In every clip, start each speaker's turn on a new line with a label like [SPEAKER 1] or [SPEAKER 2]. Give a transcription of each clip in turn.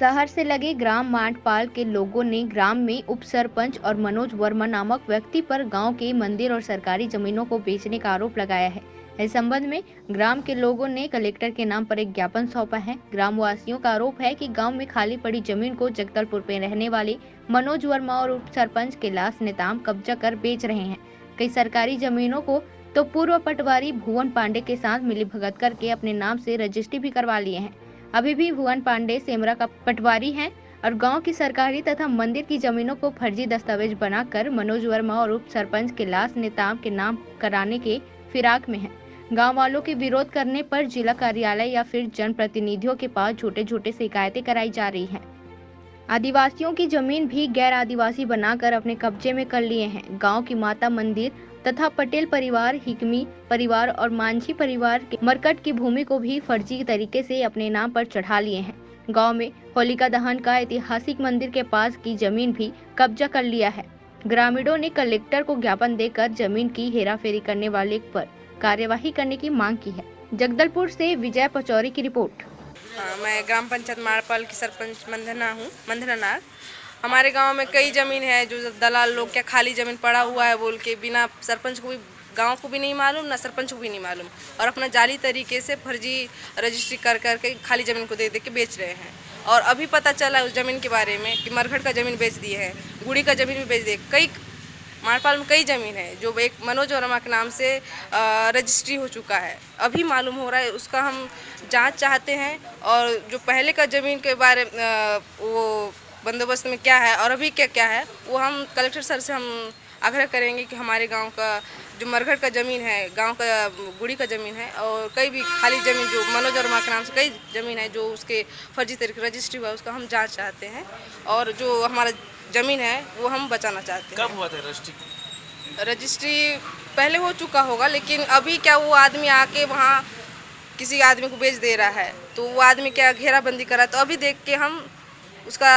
[SPEAKER 1] शहर से लगे ग्राम मांडपाल के लोगों ने ग्राम में उप सरपंच और मनोज वर्मा नामक व्यक्ति पर गांव के मंदिर और सरकारी जमीनों को बेचने का आरोप लगाया है। इस संबंध में ग्राम के लोगों ने कलेक्टर के नाम पर एक ज्ञापन सौंपा है। ग्राम वासियों का आरोप है कि गांव में खाली पड़ी जमीन को जगदलपुर में रहने वाले मनोज वर्मा और उप सरपंच कैलाश नेताम कब्जा कर बेच रहे हैं। कई सरकारी जमीनों को तो पूर्व पटवारी भुवन पांडे के साथ मिलीभगत करके अपने नाम से रजिस्ट्री भी करवा लिए हैं। अभी भी भुवन पांडे सेमरा का पटवारी हैं और गांव की सरकारी तथा मंदिर की जमीनों को फर्जी दस्तावेज बनाकर मनोज वर्मा और उप सरपंच कैलाश नेताम के नाम कराने के फिराक में हैं। गांव वालों के विरोध करने पर जिला कार्यालय या फिर जनप्रतिनिधियों के पास छोटे छोटे शिकायतें कराई जा रही हैं। आदिवासियों की जमीन भी गैर आदिवासी बनाकर अपने कब्जे में कर लिए हैं। गांव की माता मंदिर तथा पटेल परिवार, हिकमी परिवार और मांझी परिवार के मरकट की भूमि को भी फर्जी तरीके से अपने नाम पर चढ़ा लिए हैं। गांव में होलिका दहन का ऐतिहासिक मंदिर के पास की जमीन भी कब्जा कर लिया है। ग्रामीणों ने कलेक्टर को ज्ञापन देकर जमीन की हेराफेरी करने वाले पर कार्यवाही करने की मांग की है। जगदलपुर से विजय पचौरी की रिपोर्ट।
[SPEAKER 2] मैं ग्राम पंचायत माड़पाल की सरपंच मंधना नाग। हमारे गांव में कई ज़मीन है जो दलाल लोग क्या खाली ज़मीन पड़ा हुआ है बोल के बिना सरपंच को भी, गांव को भी नहीं मालूम, ना सरपंच को भी नहीं मालूम, और अपना जाली तरीके से फर्जी रजिस्ट्री कर करके खाली ज़मीन को दे दे के बेच रहे हैं। और अभी पता चला उस ज़मीन के बारे में कि मरघट का ज़मीन बेच दी है, गुड़ी का ज़मीन भी बेच दी। कई माड़पाल में कई ज़मीन है जो एक मनोज वर्मा के नाम से रजिस्ट्री हो चुका है, अभी मालूम हो रहा है। उसका हम जांच चाहते हैं और जो पहले का ज़मीन के बारे वो बंदोबस्त में क्या है और अभी क्या क्या है वो हम कलेक्टर सर से हम आग्रह करेंगे कि हमारे गांव का जो मरघट का ज़मीन है, गांव का गुड़ी का ज़मीन है और कई भी खाली ज़मीन जो मनोज वर्मा के नाम से कई ज़मीन है जो उसके फर्जी तरीके रजिस्ट्री हुआ है, उसका हम जांच चाहते हैं। और जो हमारा ज़मीन है वो हम बचाना चाहते हैं।
[SPEAKER 3] कब हुआ था रजिस्ट्री?
[SPEAKER 2] रजिस्ट्री पहले हो चुका होगा, लेकिन अभी क्या वो आदमी आके वहाँ किसी आदमी को बेच दे रहा है, तो वो आदमी क्या घेराबंदी करा, तो अभी देख के हम उसका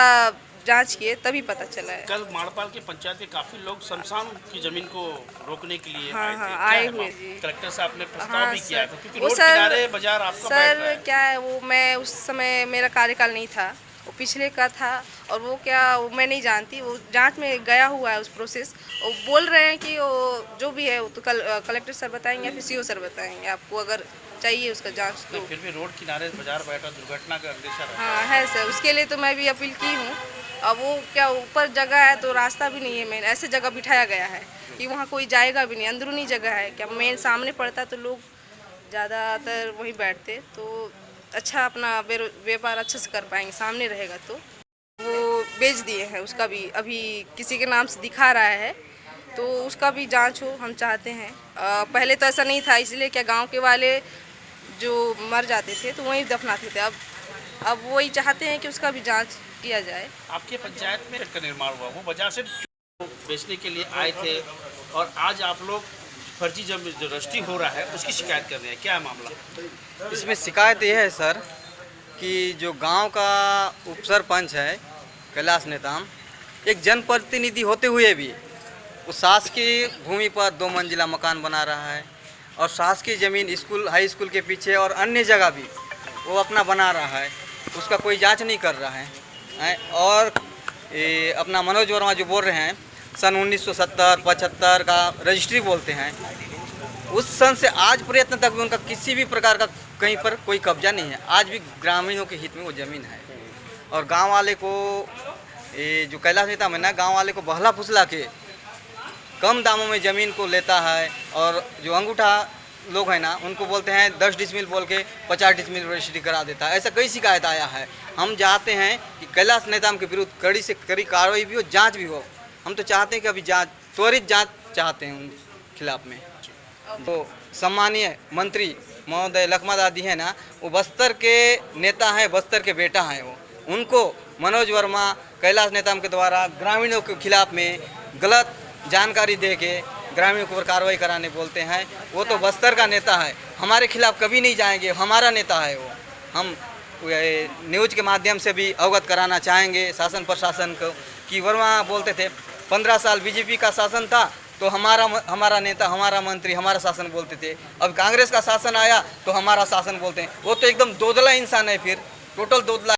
[SPEAKER 2] जांच किए तभी पता चला है।
[SPEAKER 3] कल माड़पाल के पंचायत के काफी लोग शमशान की जमीन को रोकने के लिए
[SPEAKER 2] आए हुए जी।
[SPEAKER 3] कलेक्टर साहब ने प्रस्ताव भी किया था क्योंकि
[SPEAKER 2] वो
[SPEAKER 3] रोड किनारे बाजार आपका
[SPEAKER 2] सर क्या है वो, मैं उस समय मेरा कार्यकाल नहीं था, वो पिछले का था, और वो क्या वो मैं नहीं जानती, वो जांच में गया हुआ है उस प्रोसेस। वो बोल रहे हैं कि वो जो भी है वो तो कलेक्टर सर बताएंगे या फिर सीओ सर बताएंगे, आपको अगर चाहिए उसका जांच तो।
[SPEAKER 3] फिर भी रोड किनारे बाजार बैठा दुर्घटना का अंदेशा है।
[SPEAKER 2] हाँ है सर, उसके लिए तो मैं भी अपील की हूँ। अब वो क्या ऊपर जगह है तो रास्ता भी नहीं है, मेन ऐसे जगह बिठाया गया है कि वहाँ कोई जाएगा भी नहीं, अंदरूनी जगह है, क्या मेन सामने पड़ता तो लोग ज़्यादातर वहीं बैठते तो अच्छा अपना व्यापार अच्छे से कर पाएंगे, सामने रहेगा तो। वो बेच दिए हैं, उसका भी अभी किसी के नाम से दिखा रहा है, तो उसका भी जांच हो हम चाहते हैं। पहले तो ऐसा नहीं था, इसलिए क्या गांव के वाले जो मर जाते थे तो वहीं दफनाते थे, अब वही चाहते हैं कि उसका भी जांच किया जाए।
[SPEAKER 3] आपके पंचायत में का निर्माण हुआ, वो बाजार से बेचने के लिए आए थे और आज आप लोग फर्जी जो रजिस्ट्री हो रहा है उसकी शिकायत कर रहे हैं, क्या है मामला?
[SPEAKER 4] इसमें शिकायत ये है सर कि जो गांव का उप सरपंच है कैलाश नेताम, एक जनप्रतिनिधि होते हुए भी वो शासकीय भूमि पर 2 मंजिला मकान बना रहा है और शासकीय ज़मीन स्कूल हाई स्कूल के पीछे और अन्य जगह भी वो अपना बना रहा है, उसका कोई जांच नहीं कर रहा है। और अपना मनोज वर्मा जो बोल रहे हैं सन 1970-75 का रजिस्ट्री बोलते हैं, उस सन से आज प्रयत्न तक भी उनका किसी भी प्रकार का कहीं पर कोई कब्जा नहीं है। आज भी ग्रामीणों के हित में वो ज़मीन है और गांव वाले को जो कैलाश नेता है ना, गांव वाले को बहला फुसला के कम दामों में ज़मीन को लेता है और जो अंगूठा लोग हैं ना उनको बोलते हैं 10 डिसमिल बोल के 50 डिसमिल रजिस्ट्री करा देता है। ऐसा कई शिकायत आया है। हम चाहते हैं कि कैलाश नेताम के विरुद्ध कड़ी से कड़ी कार्रवाई भी हो, जांच भी हो। हम तो चाहते हैं कि अभी जांच, त्वरित जांच चाहते हैं उन खिलाफ में। तो सम्मानीय मंत्री महोदय लखमा दादी है ना, वो बस्तर के नेता हैं, बस्तर के बेटा हैं, वो उनको मनोज वर्मा कैलाश नेताम के द्वारा ग्रामीणों के खिलाफ में गलत जानकारी दे के ग्रामीणों को कार्रवाई कराने बोलते हैं। वो तो बस्तर का नेता है, हमारे खिलाफ कभी नहीं जाएंगे, हमारा नेता है वो। हम न्यूज़ के माध्यम से भी अवगत कराना चाहेंगे शासन प्रशासन को कि वर्मा बोलते थे 15 साल बीजेपी का शासन था तो हमारा नेता, हमारा मंत्री, हमारा शासन बोलते थे। अब कांग्रेस का शासन आया तो हमारा शासन बोलते हैं। वो तो एकदम दोदला इंसान है, फिर टोटल दोदला।